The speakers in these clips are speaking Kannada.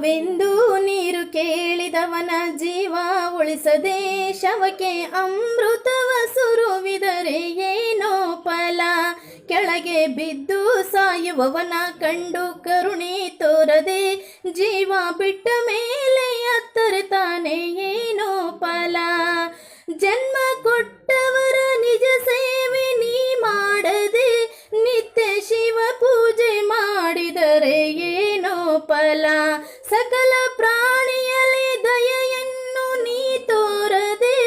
ದಾಹವೆಂದು ನೀರು ಕೇಳಿದವನ ಜೀವ ಉಳಿಸದೆ ಶವಕ್ಕೆ ಅಮೃತವ ಸುರುವಿದರೆ ಏನೋ ಫಲ. ಕೆಳಗೆ ಬಿದ್ದು ಸಾಯುವವನ ಕಂಡು ಕರುಣೆ ತೋರದೆ ಜೀವ ಬಿಟ್ಟ ಮೇಲೆ ಅತ್ತರ್ತಾನೆ ಏನೋ ಫಲ. ಜನ್ಮ ಕೊಟ್ಟವರ ನಿಜ ಸೇವೆ ನೀ ಮಾಡದೆ ನಿತ್ಯ ಶಿವ ಪೂಜೆ ಮಾಡಿದರೆ ಏನೋ ಫಲ. ಸಕಲ ಪ್ರಾಣಿಯಲ್ಲಿ ದಯೆಯನ್ನು ನೀ ತೋರದೆ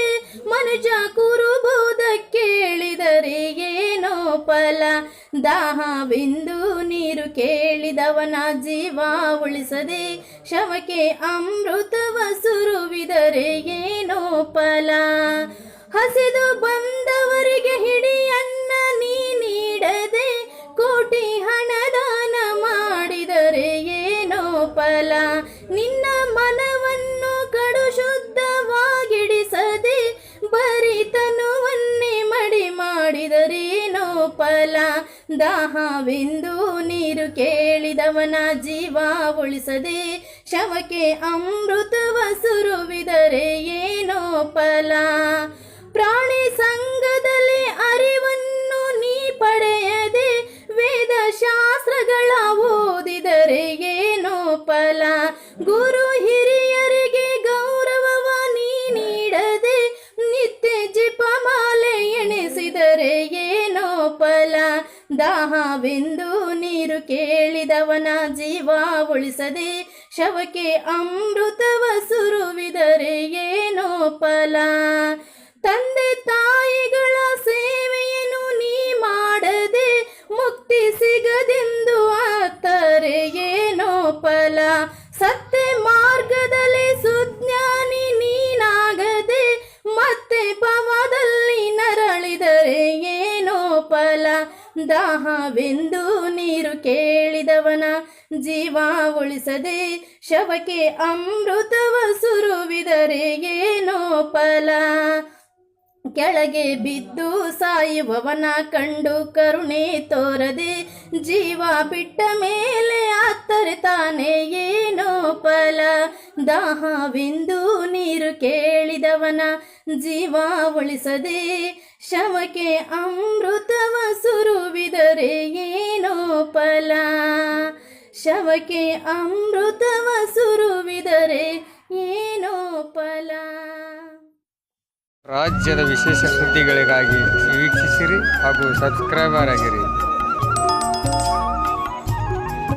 ಮನುಜ ಕುರುಬೋಧ ಕೇಳಿದರೆ ಏನೋ ಫಲ. ದಾಹವೆಂದು ನೀರು ಕೇಳಿದವನ ಜೀವ ಉಳಿಸದೆ ಶವಕ್ಕೆ ಅಮೃತವ ಸುರುವಿದರೆ ಏನೋ ಫಲ. ಹಸಿದು ಬಂದವರಿಗೆ ಹಿಡಿಯನ್ನ ನೀ ನೀಡದೆ ಕೋಟಿ ಹಣ ದಾನ ಮಾಡಿದರೆ ಏನೋ ಫಲ. ನಿನ್ನ ಮನವನ್ನು ಕಡು ಶುದ್ಧವಾಗಿಡಿಸದೆ ಬರಿತನವನ್ನೇ ಮಡಿ ಮಾಡಿದರೇನೋ ಫಲ. ದಾಹವೆಂದು ನೀರು ಕೇಳಿದವನ ಜೀವ ಉಳಿಸದೆ ಶವಕ್ಕೆ ಅಮೃತವ ಸುರುವಿದರೆ ಏನೋ ಫಲ. ಪ್ರಾಣಿ ಸಂಘದಲ್ಲಿ ಅರಿವನ್ನು ನೀ ಪಡೆಯದೆ ವೇದ ಶಾಸ್ತ್ರಗಳ ಓದಿದರೆ ಏನೋ ಫಲ. ಗುರು ಹಿರಿಯರಿಗೆ ಗೌರವವ ನೀ ನೀಡದೆ ನಿತ್ಯ ಜಪಮಾಲೆ ಎಣಿಸಿದರೆ ಏನೋ ಫಲ. ದಾಹವೆಂದು ನೀರು ಕೇಳಿದವನ ಜೀವ ಉಳಿಸದೆ ಶವಕ್ಕೆ ಅಮೃತವ ಸುರುವಿದರೆ ಏನೋ ಫಲ. ತಂದೆ ತಾಯಿಗಳ ಸೇವೆಯನ್ನು ನೀ ಮಾಡದೆ ಮುಕ್ತಿ ಸಿಗದೆಂದು ಆತರೆ ಏನೋ ಫಲ. ಸತ್ಯ ಮಾರ್ಗದಲ್ಲಿ ಸುಜ್ಞಾನಿ ನೀನಾಗದೆ ಮತ್ತೆ ಪವದಲ್ಲಿ ನರಳಿದರೆ ಏನೋ ಫಲ. ದಾಹವೆಂದು ನೀರು ಕೇಳಿದವನ ಜೀವ ಉಳಿಸದೆ ಶವಕ್ಕೆ ಅಮೃತವ ಸುರುವಿದರೆ ಏನೋ ಫಲ. ಕೆಳಗೆ ಬಿದ್ದು ಸಾಯುವವನ ಕಂಡು ಕರುಣೆ ತೋರದೆ ಜೀವ ಬಿಟ್ಟ ಮೇಲೆ ಅತ್ತರ್ತಾನೆ ಏನೋ ಫಲ. ದಾಹವೆಂದು ನೀರು ಕೇಳಿದವನ ಜೀವ ಉಳಿಸದೆ ಶವಕ್ಕೆ ಅಮೃತವ ಸುರುವಿದರೆ ಏನೋ ಫಲ. ಶವಕ್ಕೆ ಅಮೃತವ ಸುರುವಿದರೆ ಏನೋ ಫಲ. ರಾಜ್ಯದ ವಿಶೇಷ ಸುದ್ದಿಗಳಿಗಾಗಿ ವೀಕ್ಷಿಸಿರಿ ಹಾಗೂ ಸಬ್ಸ್ಕ್ರೈಬರ್ ಆಗಿರಿ.